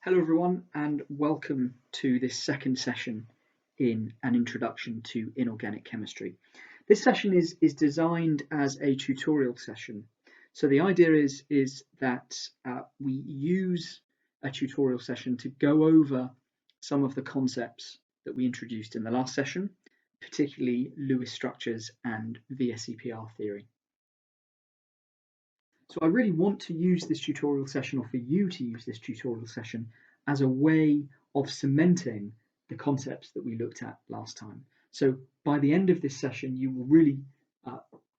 Hello everyone and welcome to this second session in an introduction to inorganic chemistry. This session is designed as a tutorial session. So the idea is that we use a tutorial session to go over some of the concepts that we introduced in the last session, particularly Lewis structures and VSEPR theory. So I really want to use this tutorial session, or for you to use this tutorial session, as a way of cementing the concepts that we looked at last time. So by the end of this session, you will really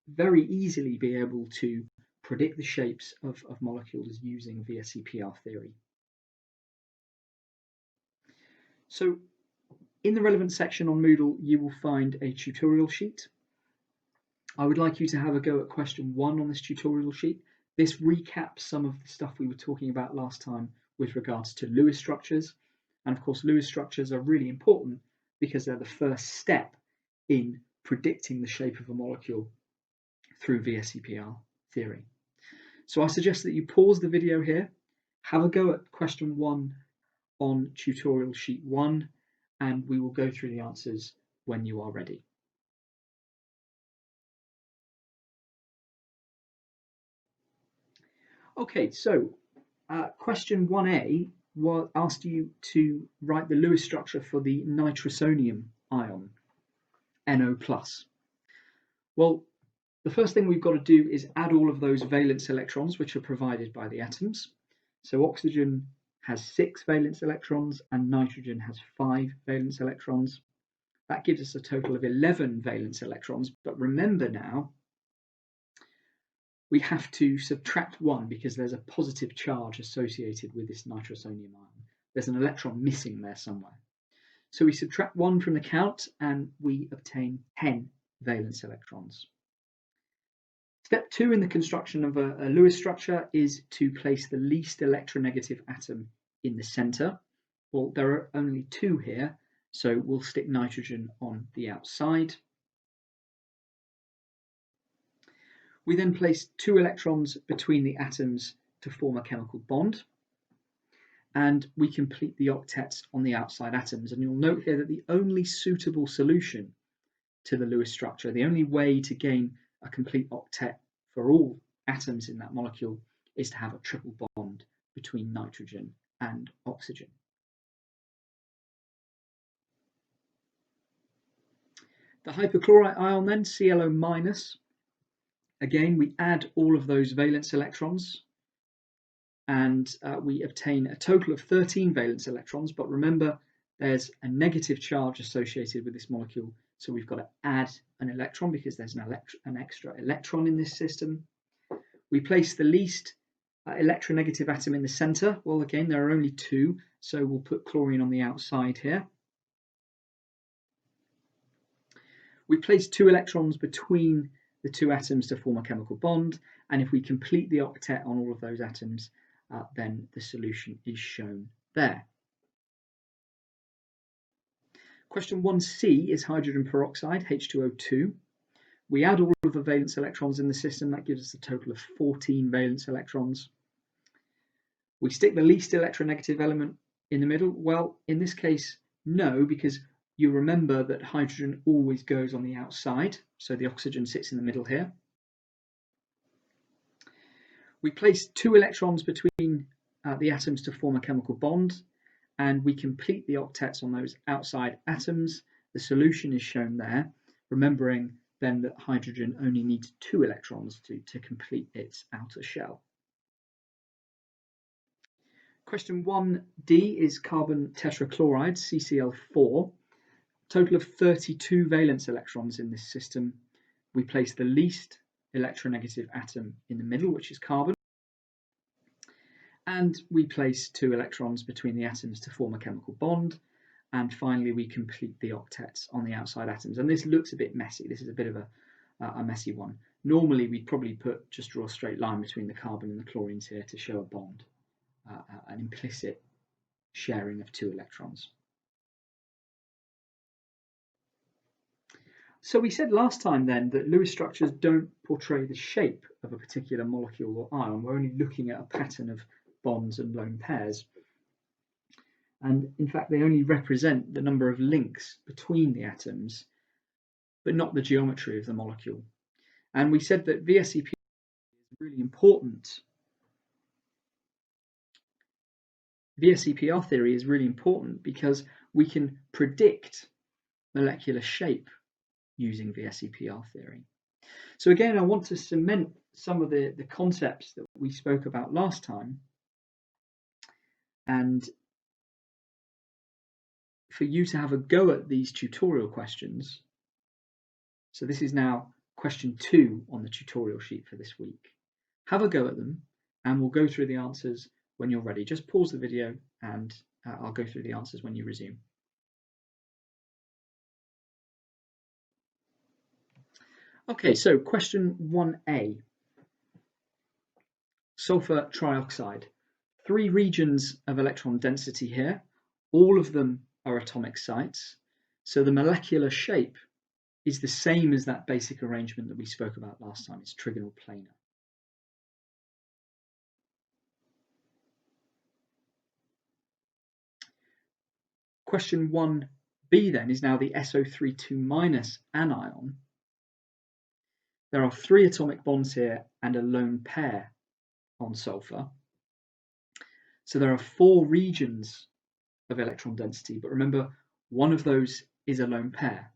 very easily be able to predict the shapes of molecules using VSEPR theory. So in the relevant section on Moodle, you will find a tutorial sheet. I would like you to have a go at question 1 on this tutorial sheet. This recaps some of the stuff we were talking about last time with regards to Lewis structures. And of course, Lewis structures are really important because they're the first step in predicting the shape of a molecule through VSEPR theory. So I suggest that you pause the video here, have a go at question 1 on tutorial sheet 1, and we will go through the answers when you are ready. Okay, so question 1a asked you to write the Lewis structure for the NITROSONIUM ion, NO+. Well, the first thing we've got to do is add all of those valence electrons which are provided by the atoms. So oxygen has 6 valence electrons and nitrogen has 5 valence electrons. That gives us a total of 11 valence electrons, but remember now, we have to subtract 1 because there's a positive charge associated with this nitrosonium ion. There's an electron missing there somewhere. So we subtract 1 from the count and we obtain 10 valence electrons. Step 2 in the construction of a Lewis structure is to place the least electronegative atom in the center. Well, there are only 2 here, so we'll stick nitrogen on the outside. We then place 2 electrons between the atoms to form a chemical bond, and we complete the octets on the outside atoms. And you'll note here that the only suitable solution to the Lewis structure, the only way to gain a complete octet for all atoms in that molecule, is to have a triple bond between nitrogen and oxygen. The hypochlorite ion then, ClO-, again, we add all of those valence electrons and we obtain a total of 13 valence electrons. But remember, there's a negative charge associated with this molecule, so we've got to add an electron because there's an extra electron in this system. We place the least electronegative atom in the center. Well, again, there are only 2, so we'll put chlorine on the outside here. We place 2 electrons between the 2 atoms to form a chemical bond, and if we complete the octet on all of those atoms, then the solution is shown there. Question 1c is hydrogen peroxide, H2O2. We add all of the valence electrons in the system. That gives us a total of 14 valence electrons. We stick the least electronegative element in the middle. Well, in this case, no, because you remember that hydrogen always goes on the outside, so the oxygen sits in the middle here. We place 2 electrons between the atoms to form a chemical bond, and we complete the octets on those outside atoms. The solution is shown there, remembering then that hydrogen only needs 2 electrons to complete its outer shell. Question 1d is carbon tetrachloride, CCl4. Total of 32 valence electrons in this system. We place the least electronegative atom in the middle, which is carbon, and we place 2 electrons between the atoms to form a chemical bond, and finally we complete the octets on the outside atoms. And this looks a bit messy. This is a bit of a messy one. Normally we'd probably just draw a straight line between the carbon and the chlorines here to show a bond, an implicit sharing of 2 electrons. So we said last time then that Lewis structures don't portray the shape of a particular molecule or ion. We're only looking at a pattern of bonds and lone pairs. And in fact, they only represent the number of links between the atoms, but not the geometry of the molecule. And we said that VSEP is really important. VSEPR theory is really important because we can predict molecular shape using VSEPR theory. So again, I want to cement some of the concepts that we spoke about last time, and for you to have a go at these tutorial questions. So this is now question 2 on the tutorial sheet for this week. Have a go at them, and we'll go through the answers when you're ready. Just pause the video and I'll go through the answers when you resume. Okay, so question 1A. Sulfur trioxide. 3 regions of electron density here. All of them are atomic sites. So the molecular shape is the same as that basic arrangement that we spoke about last time. It's trigonal planar. Question 1B then is now the SO32- anion. There are 3 atomic bonds here and a lone pair on sulfur. So there are 4 regions of electron density, but remember, one of those is a lone pair.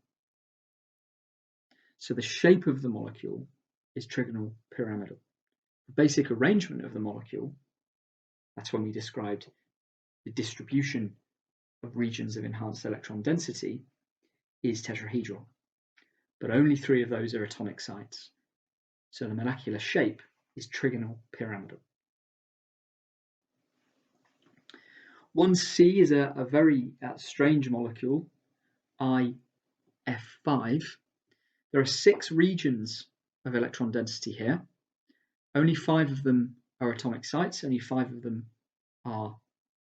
So the shape of the molecule is trigonal pyramidal. The basic arrangement of the molecule, that's when we described the distribution of regions of enhanced electron density, is tetrahedral. But only 3 of those are atomic sites. So the molecular shape is trigonal pyramidal. 1C is a very strange molecule, IF5. There are 6 regions of electron density here. Only 5 of them are atomic sites. Only 5 of them are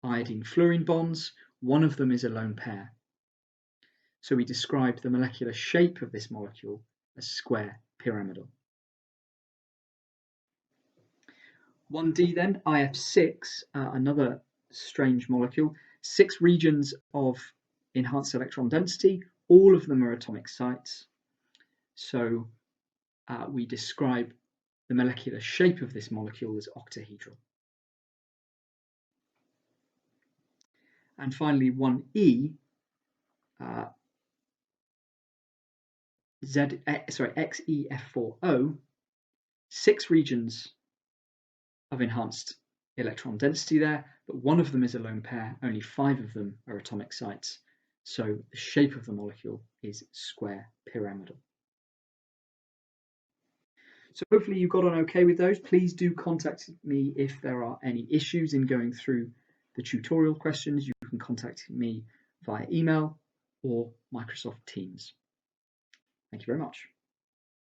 iodine-fluorine bonds. 1 of them is a lone pair. So we describe the molecular shape of this molecule as square pyramidal. 1D then, IF6, another strange molecule. 6 regions of enhanced electron density. All of them are atomic sites. So we describe the molecular shape of this molecule as octahedral. And finally, 1E, XeF4O, 6 regions of enhanced electron density there, but 1 of them is a lone pair. Only 5 of them are atomic sites. So the shape of the molecule is square pyramidal. So hopefully you got on okay with those. Please do contact me if there are any issues in going through the tutorial questions. You can contact me via email or Microsoft Teams. Thank you very much.